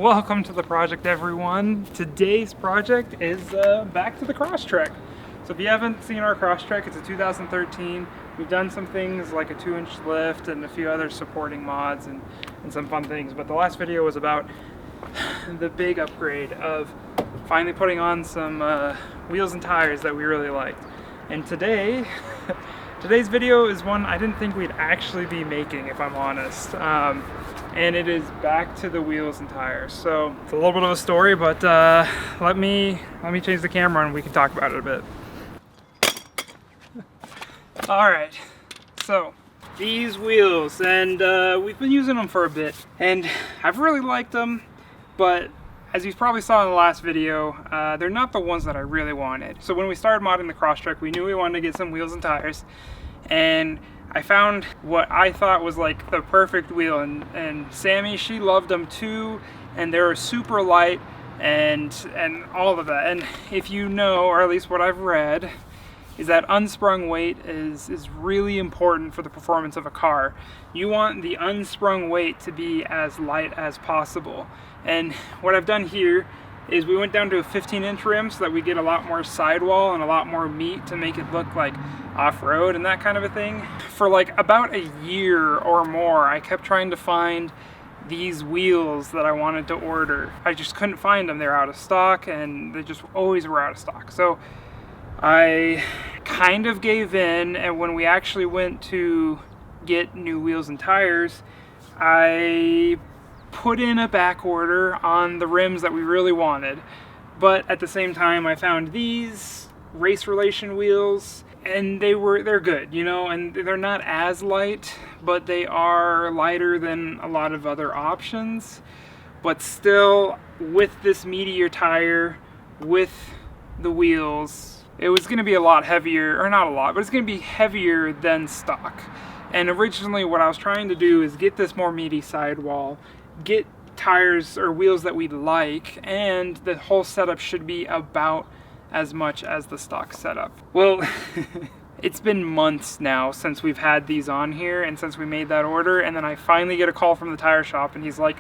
Welcome to the project, everyone. Today's project is back to the Crosstrek. So if you haven't seen our Crosstrek, it's a 2013. We've done some things like a 2-inch lift and a few other supporting mods and some fun things, but the last video was about the big upgrade of finally putting on some wheels and tires that we really liked. And today's video is one I didn't think we'd actually be making, if I'm honest. And it is back to the wheels and tires. So it's a little bit of a story, but let me change the camera and we can talk about it a bit. All right, so these wheels, and we've been using them for a bit, and I've really liked them, but as you probably saw in the last video, they're not the ones that I really wanted. So when we started modding the Crosstrek, we knew we wanted to get some wheels and tires, and I found what I thought was like the perfect wheel, and Sammy, she loved them too, and they were super light and all of that. And if you know, or at least what I've read, is that unsprung weight is really important for the performance of a car. You want the unsprung weight to be as light as possible. And what I've done here is we went down to a 15-inch rim so that we get a lot more sidewall and a lot more meat to make it look like off-road and that kind of a thing. For like about a year or more, I kept trying to find these wheels that I wanted to order. I just couldn't find them. They're out of stock, and they just always were out of stock. So I kind of gave in, and when we actually went to get new wheels and tires, I put in a back order on the rims that we really wanted. But at the same time, I found these race relation wheels, and they're good, you know, and they're not as light, but they are lighter than a lot of other options. But still, with this meatier tire, with the wheels, it was going to be a lot heavier, or not a lot, but it's going to be heavier than stock. And originally what I was trying to do is get this more meaty sidewall, get tires or wheels that we like, and the whole setup should be about as much as the stock setup. Well, it's been months now since we've had these on here and since we made that order, and then I finally get a call from the tire shop and he's like,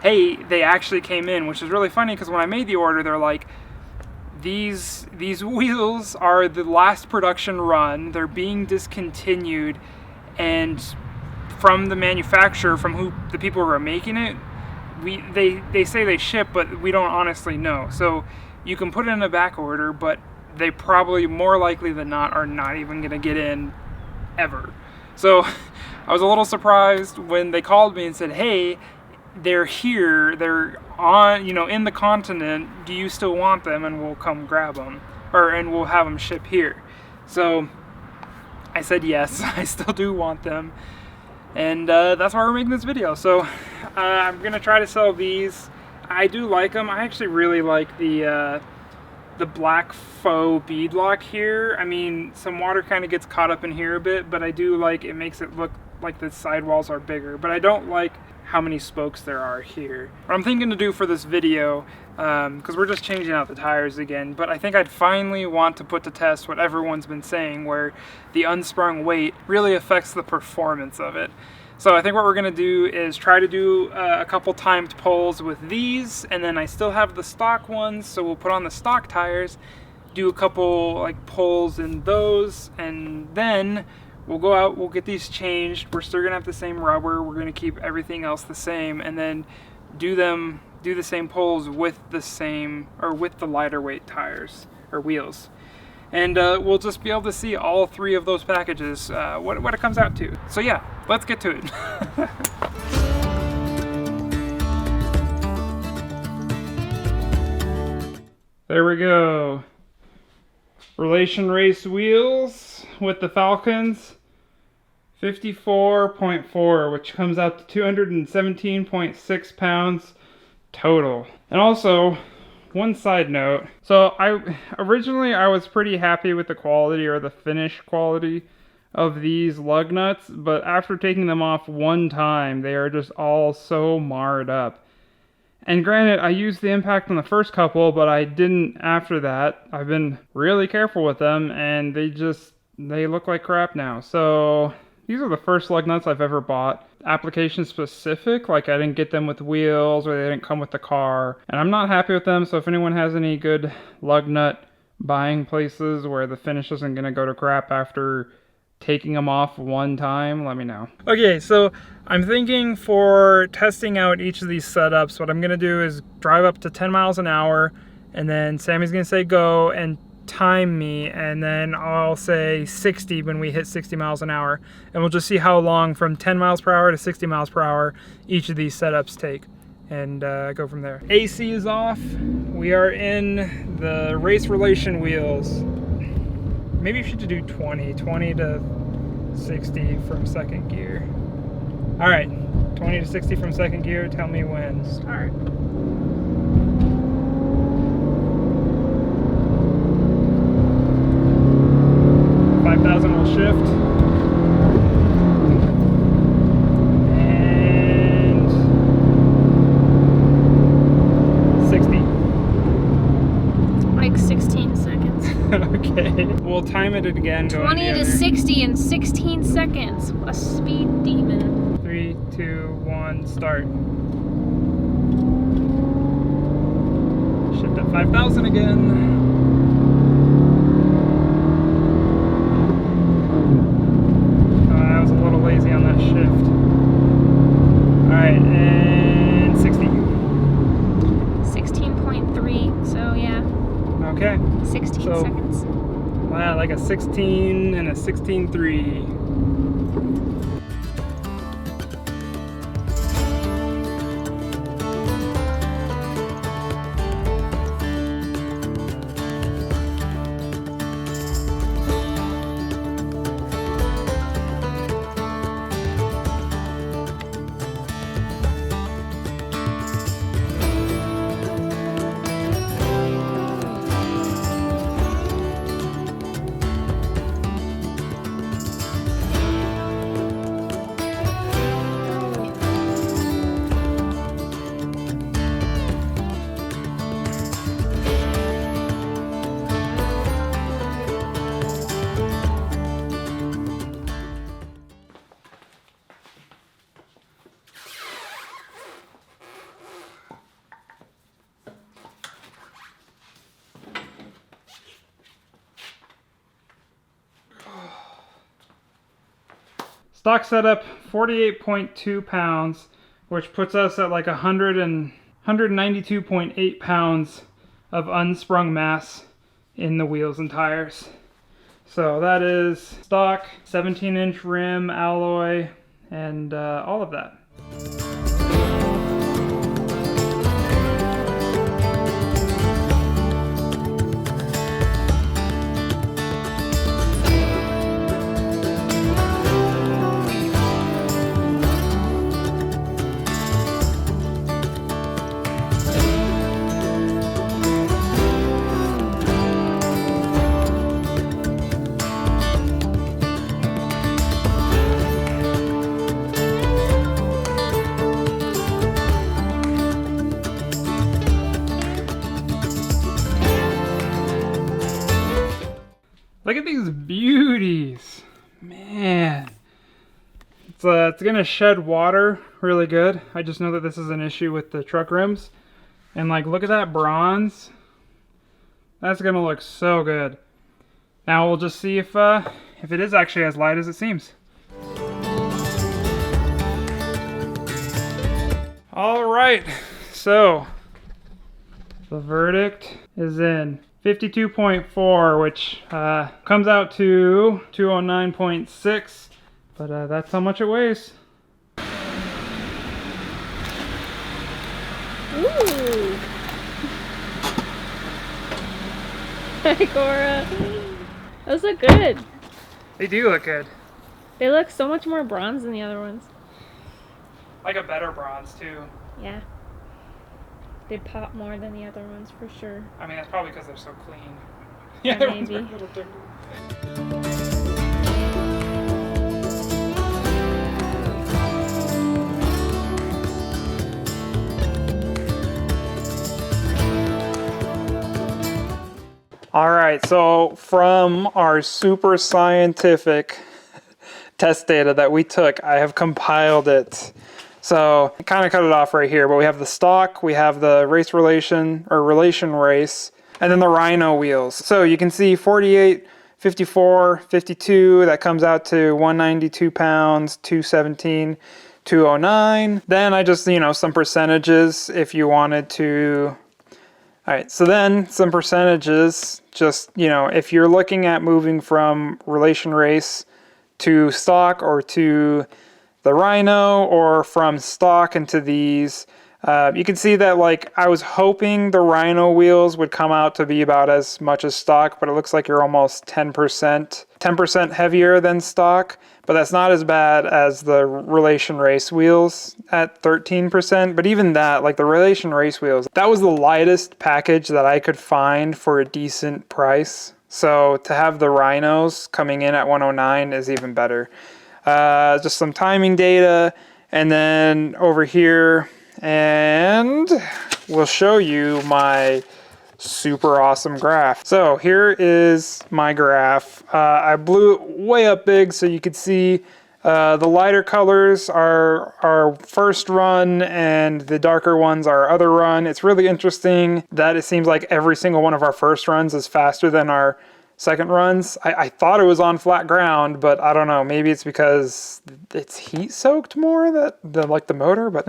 hey, they actually came in, which is really funny because when I made the order, they're like, these wheels are the last production run, they're being discontinued, and from the manufacturer, from the people who are making it, they say they ship, but we don't honestly know. So you can put it in a back order, but they probably, more likely than not, are not even gonna get in ever. So I was a little surprised when they called me and said, hey, they're here, they're on, you know, in the continent, do you still want them? And we'll come grab them, and we'll have them ship here. So I said yes, I still do want them, and that's why we're making this video. So I'm gonna try to sell these. I do like them. I actually really like the black faux beadlock here. I mean, some water kind of gets caught up in here a bit, but I do like it, makes it look like the sidewalls are bigger, but I don't like how many spokes there are here. What I'm thinking to do for this video, because we're just changing out the tires again, but I think I'd finally want to put to test what everyone's been saying, where the unsprung weight really affects the performance of it. So I think what we're gonna do is try to do a couple timed pulls with these, and then I still have the stock ones, so we'll put on the stock tires, do a couple like pulls in those, and then we'll go out, we'll get these changed. We're still gonna have the same rubber, we're gonna keep everything else the same, and then do the same pulls with the same, or with the lighter weight tires or wheels. And we'll just be able to see all three of those packages, what it comes out to. So yeah, let's get to it. There we go. Relation race wheels with the Falcons. 54.4, which comes out to 217.6 pounds total. And also, one side note, so originally I was pretty happy with the quality, or the finish quality, of these lug nuts, but after taking them off one time, they are just all so marred up. And granted, I used the impact on the first couple, but I didn't after that. I've been really careful with them, and they look like crap now. So these are the first lug nuts I've ever bought. application specific. Like I didn't get them with wheels or they didn't come with the car. And I'm not happy with them. So if anyone has any good lug nut buying places where the finish isn't going to go to crap after taking them off one time, let me know. Okay, so I'm thinking for testing out each of these setups, what I'm going to do is drive up to 10 miles an hour and then Sammy's going to say go and time me, and then I'll say 60 when we hit 60 miles an hour, and we'll just see how long from 10 miles per hour to 60 miles per hour each of these setups take, and go from there. AC is off. We are in the race relation wheels. Maybe you should do 20 to 60 from second gear. All right, 20 to 60 from second gear. Tell me when. Start. 5,000 will shift. And 60. Like 16 seconds. Okay. We'll time it again. 20 to 60 in 16 seconds. What a speed demon. 3, 2, 1, start. Shift at 5,000 again. Lazy on that shift. Alright, and 60. 16.3, so yeah. Okay. 16 so, seconds. Wow, like a 16 and a 16.3. Stock setup, 48.2 pounds, which puts us at like 192.8 pounds of unsprung mass in the wheels and tires. So that is stock, 17-inch rim, alloy, and all of that. Look at these beauties, man. It's gonna shed water really good. I just know that this is an issue with the truck rims. And like, look at that bronze. That's gonna look so good. Now we'll just see if it is actually as light as it seems. All right, so the verdict is in. 52.4, which comes out to 209.6, but that's how much it weighs. Ooh! Hi, Cora. Those look good. They do look good. They look so much more bronze than the other ones. Like a better bronze, too. Yeah. They pop more than the other ones, for sure. I mean, that's probably because they're so clean. Yeah, the other maybe. ones are a little dirty. All right, so from our super scientific test data that we took. I have compiled it. So I kind of cut it off right here, but we have the stock, we have the race relation or relation race, and then the Rhino wheels. So you can see 48, 54, 52, that comes out to 192 pounds, 217, 209. Then I just, you know, some percentages if you wanted to. All right, so then some percentages, just, you know, if you're looking at moving from relation race to stock or to the Rhino or from stock into these, you can see that, like, I was hoping the Rhino wheels would come out to be about as much as stock, but it looks like you're almost 10% heavier than stock, but that's not as bad as the relation race wheels at 13%. But even that, like the relation race wheels, that was the lightest package that I could find for a decent price. So to have the Rhinos coming in at 109 is even better. Just some timing data, and then over here, and we'll show you my super awesome graph. So here is my graph. I blew it way up big so you could see the lighter colors are our first run and the darker ones are our other run. It's really interesting that it seems like every single one of our first runs is faster than our second runs. I thought it was on flat ground, but I don't know. Maybe it's because it's heat soaked more than like the motor, but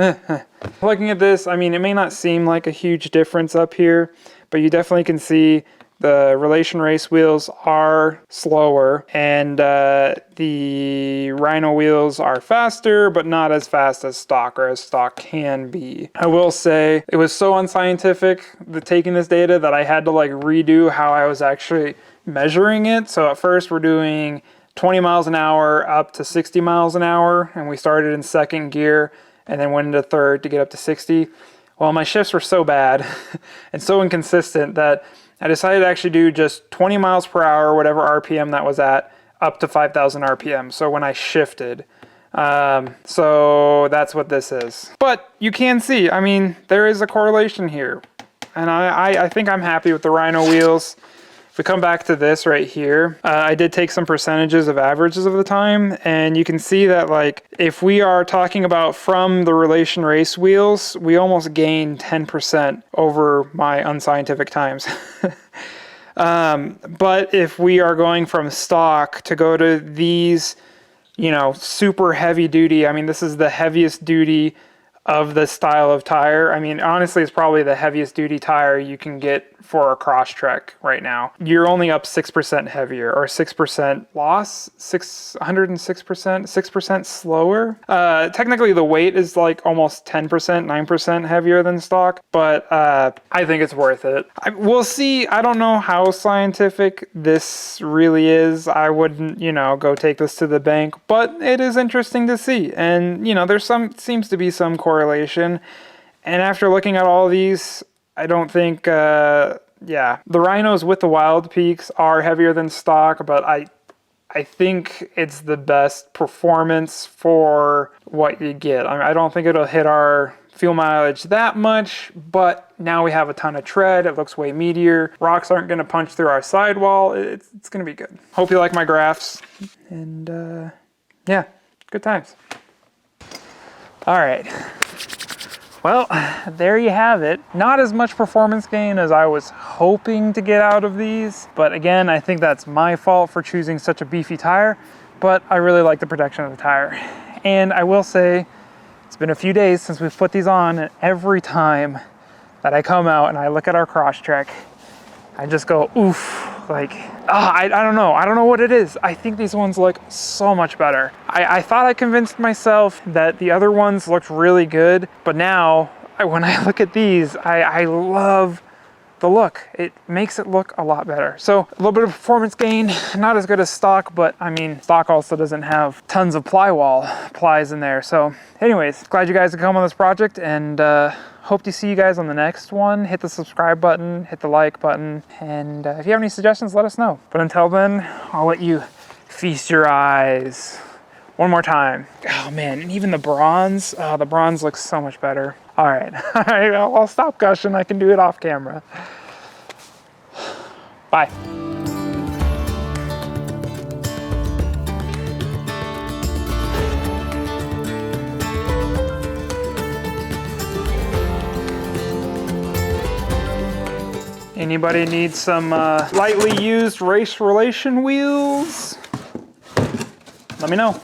Looking at this, I mean, it may not seem like a huge difference up here, but you definitely can see the relation race wheels are slower and the Rhino wheels are faster, but not as fast as stock or as stock can be. I will say it was so unscientific taking this data that I had to like redo how I was actually measuring it. So at first we're doing 20 miles an hour up to 60 miles an hour, and we started in second gear and then went into third to get up to 60. Well, my shifts were so bad and so inconsistent that I decided to actually do just 20 miles per hour, whatever RPM that was at, up to 5,000 RPM. So when I shifted, so that's what this is. But you can see, I mean, there is a correlation here. And I think I'm happy with the Rhino wheels. If we come back to this right here, I did take some percentages of averages of the time, and you can see that like if we are talking about from the relation race wheels, we almost gained 10% over my unscientific times. But if we are going from stock to go to these, you know, super heavy duty, I mean, this is the heaviest duty of the style of tire. I mean, honestly, it's probably the heaviest duty tire you can get for a Crosstrek right now. You're only up 6% heavier, or 6% loss, 6% slower. Technically the weight is like almost 10%, 9% heavier than stock, but I think it's worth it. We'll see. I don't know how scientific this really is. I wouldn't, you know, go take this to the bank, but it is interesting to see. And, you know, there's seems to be some correlation. And after looking at all these, I don't think, yeah, the Rhinos with the Wild Peaks are heavier than stock, but I think it's the best performance for what you get. I mean, I don't think it'll hit our fuel mileage that much, but now we have a ton of tread. It looks way meatier. Rocks aren't going to punch through our sidewall. It's going to be good. Hope you like my graphs. And yeah, good times. All right. Well, there you have it. Not as much performance gain as I was hoping to get out of these, but again, I think that's my fault for choosing such a beefy tire, but I really like the protection of the tire. And I will say, it's been a few days since we've put these on, and every time that I come out and I look at our Crosstrek, I just go, oof, like, I don't know. I don't know what it is. I think these ones look so much better. I thought I convinced myself that the other ones looked really good, but now when I look at these, I love the look. It makes it look a lot better. So a little bit of performance gain, not as good as stock, but I mean, stock also doesn't have tons of plies in there. So anyways, glad you guys could come on this project, and hope to see you guys on the next one. Hit the subscribe button, hit the like button, and if you have any suggestions, let us know. But until then, I'll let you feast your eyes one more time. Oh man, and even the bronze, the bronze looks so much better. All right, I'll stop gushing. I can do it off camera. Bye. Anybody need some lightly used race relation wheels? Let me know.